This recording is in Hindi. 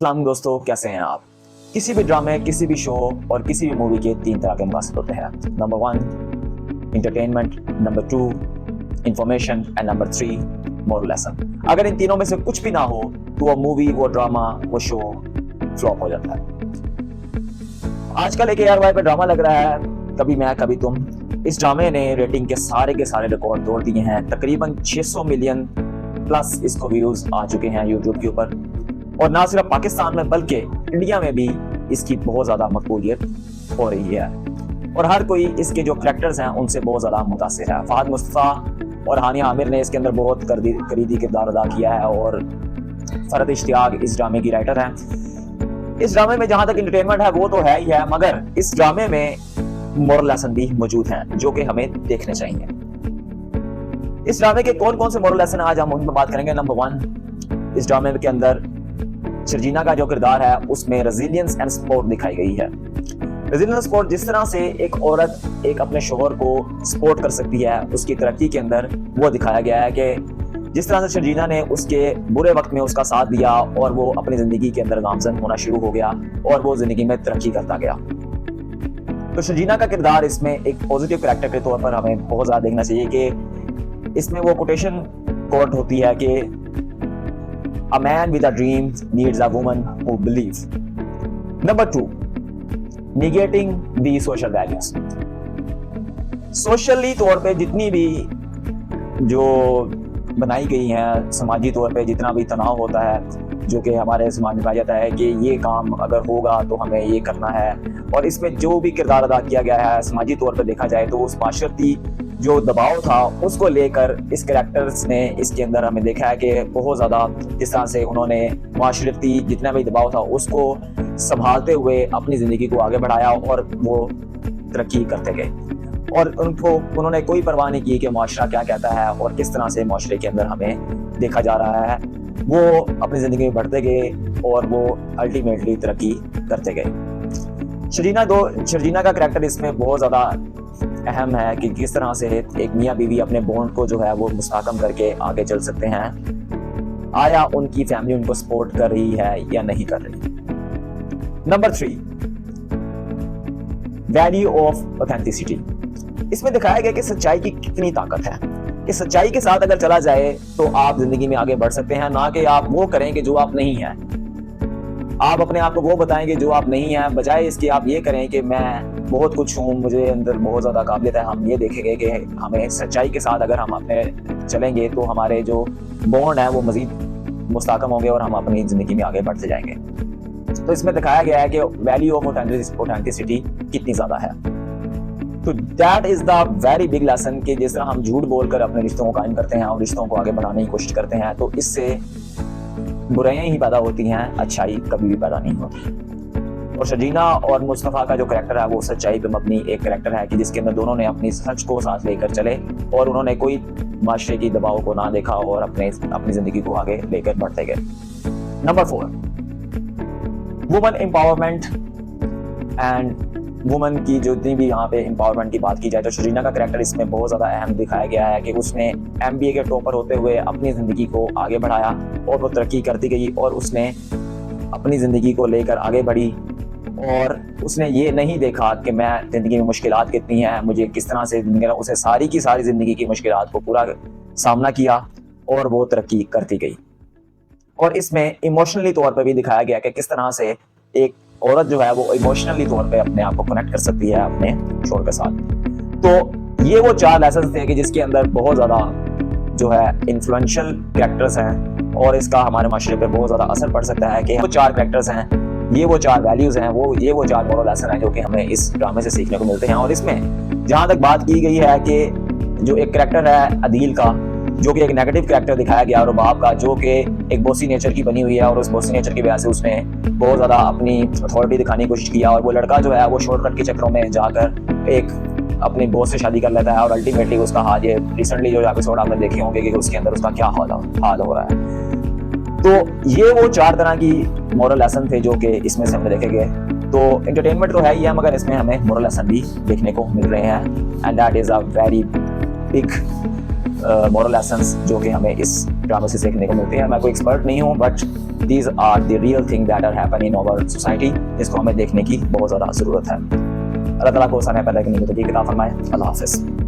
सलाम दोस्तों, कैसे हैं आप। किसी भी ड्रामे, किसी भी शो और किसी भी मूवी के तीन तरह के मकसद होते हैं। Number 1 entertainment, number 2 information and number 3 moral lesson. अगर इन तीनों में से कुछ भी ना हो तो वो मूवी, वो ड्रामा, वो शो फ्लॉप हो जाता है। आजकल एक ARY पे ड्रामा लग रहा है, कभी मैं कभी तुम। इस ड्रामे ने रेटिंग के सारे रिकॉर्ड तोड़ दिए हैं। तकरीबन 600 मिलियन प्लस इसको व्यूज आ चुके हैं यूट्यूब के ऊपर। और ना सिर्फ पाकिस्तान में बल्कि इंडिया में भी इसकी बहुत ज़्यादा मकबूलियत हो रही है और हर कोई इसके जो करैक्टर्स हैं उनसे बहुत ज़्यादा मुतासिर है। फहद मुस्तफ़ा और हानिया आमिर ने इसके अंदर बहुत करीदी किरदार अदा किया है और फरहत इश्तियाक इस ड्रामे की राइटर हैं। इस ड्रामे में जहाँ तक इंटरटेनमेंट है वो तो है ही है, मगर इस ड्रामे में मोरल लेसन भी मौजूद हैं जो कि हमें देखने चाहिए। इस ड्रामे के कौन कौन से मोरल लेसन आज हम उन पर बात करेंगे। नंबर 1, इस ड्रामे के अंदर शर्जीना का जो किरदार है उसमें रेजिलियंस एंड सपोर्ट दिखाई गई है। रेजिलियंस सपोर्ट, जिस तरह से एक औरत एक अपने शोहर को सपोर्ट कर सकती है उसकी तरक्की के अंदर, वो दिखाया गया है कि जिस तरह से शर्जीना ने उसके बुरे वक्त में उसका साथ दिया और वो अपनी जिंदगी के अंदर गामजन होना शुरू हो गया और वो जिंदगी में तरक्की करता गया। तो शर्जीना का किरदार इसमें एक पॉजिटिव कैरेक्टर के तौर पर हमें बहुत ज्यादा देखना चाहिए कि इसमें वो कोटेशन कोट होती है कि A man with a dream needs a woman who believes. Number 2, negating the social values. Socially तौर पे जितनी भी जो बनाई गई हैं, समाजी तौर पे जितना भी तनाव होता है जो कि हमारे समाज में पाया जाता है कि ये काम अगर होगा तो हमें ये करना है, और इसमें जो भी किरदार अदा किया गया है समाजी तौर पे देखा जाए तो उस माशरती जो दबाव था उसको लेकर इस कैरेक्टर्स ने इसके अंदर हमें देखा है कि बहुत ज़्यादा जिस तरह से उन्होंने माशरती जितना भी दबाव था उसको संभालते हुए अपनी ज़िंदगी को आगे बढ़ाया और वो तरक्की करते गए और उन्होंने कोई परवाह नहीं की कि माशरा क्या कहता है और किस तरह से माशरे के अंदर हमें देखा जा रहा है। वो अपनी ज़िंदगी में बढ़ते गए और वो अल्टीमेटली तरक्की करते गए। शर्जीना का कैरेक्टर इसमें बहुत ज़्यादा अहम है कि किस तरह से एक मियाँ बीवी अपने बॉन्ड को जो है वो मुस्तहकम करके आगे चल सकते हैं। आया उनकी फैमिली उनको सपोर्ट कर रही है या नहीं कर रही। Number 3, value of authenticity. इसमें दिखाया गया कि सच्चाई की कितनी ताकत है, कि सच्चाई के साथ अगर चला जाए तो आप जिंदगी में आगे बढ़ सकते हैं, ना कि आप वो करेंगे जो आप नहीं हैं। आप अपने आप को वो बताएंगे जो आप नहीं हैं, बजाय इसके आप ये करें कि मैं बहुत कुछ हूँ, मुझे अंदर बहुत ज़्यादा काबिलियत है। हम ये देखेंगे कि हमें सच्चाई के साथ अगर हम अपने चलेंगे तो हमारे जो बॉन्ड है वो मज़ीद मुस्तहकम होंगे और हम अपनी ज़िंदगी में आगे बढ़ते जाएंगे। तो इसमें दिखाया गया है कि वैल्यू ऑफ ऑथेंटिसिटी कितनी ज़्यादा है। तो that is the very big lesson कि जिस तरह हम झूठ बोलकर अपने रिश्तों को कायम करते हैं और रिश्तों को आगे बढ़ाने की कोशिश करते हैं तो इससे बुराइयां ही पैदा होती हैं, अच्छाई कभी भी पैदा नहीं होती। और शर्जीना और मुस्तफ़ा का जो कैरेक्टर है वो सच्चाई पे मबनी एक कैरेक्टर है कि जिसके अंदर दोनों ने अपनी सच को साथ लेकर चले और उन्होंने कोई माशरे की दबाव को ना देखा और अपनी जिंदगी को आगे लेकर बढ़ते गए। Number 4, woman empowerment and woman की जो जितनी भी यहाँ पे एम्पावरमेंट की बात की जाए तो शर्जीना का कैरेक्टर इसमें बहुत ज़्यादा अहम दिखाया गया है कि उसने MBA के टॉपर होते हुए अपनी ज़िंदगी को आगे बढ़ाया और वो तरक्की करती गई और उसने अपनी ज़िंदगी को लेकर आगे बढ़ी और उसने ये नहीं देखा कि मैं ज़िंदगी में मुश्किलात कितनी हैं, मुझे किस तरह से उसे सारी की सारी ज़िंदगी की मुश्किलात को पूरा सामना किया और वो तरक्की करती गई। और इसमें इमोशनली तौर पर भी दिखाया गया कि किस तरह से एक औरत जो है वो इमोशनली तौर पे अपने आप को कनेक्ट कर सकती है अपने शोहर के साथ। तो ये वो 4 लेसन थे कि जिसके अंदर बहुत ज़्यादा जो है इन्फ्लुएंशियल कैरेक्टर्स हैं और इसका हमारे माशरे पे बहुत ज़्यादा असर पड़ सकता है कि वो 4 कैरेक्टर्स हैं, ये वो 4 वैल्यूज़ हैं, ये वो 4 मोरल लेसन हैं जो कि हमें इस ड्रामे से सीखने को मिलते हैं। और इसमें जहाँ तक बात की गई है कि जो एक कैरेक्टर है अदील का, जो कि एक नेगेटिव कैरेक्टर दिखाया गया और बाप का जो कि एक बॉसी नेचर की बनी हुई है और उस बॉसी नेचर की वजह से उसने बहुत ज़्यादा अपनी अथॉरिटी दिखाने की कोशिश किया और वो लड़का जो है वो शॉर्टकट के चक्रों में जाकर एक अपनी बॉस से शादी कर लेता है और अल्टीमेटली उसका हाल ये रिसेंटली जो एपिसोड आपने देखे होंगे कि उसके अंदर उसका क्या हाल हो रहा है। तो ये वो 4 तरह की मोरल लेसन थे जो कि इसमें से हमें देखे गए। तो एंटरटेनमेंट तो है ही है मगर इसमें हमें मोरल लेसन भी देखने को मिल रहे हैं and that is a very big moral lessons जो कि हमें इस ड्रामा से सीखने को मिलते हैं। मैं कोई एक्सपर्ट नहीं हूँ, but these are the real thing that are happen in our society, जिसको हमें देखने की बहुत ज़्यादा ज़रूरत है। अल्लाह ताला को आसान पैदा करने की तौफीक अता फरमाए। अल्लाह हाफ़िज़।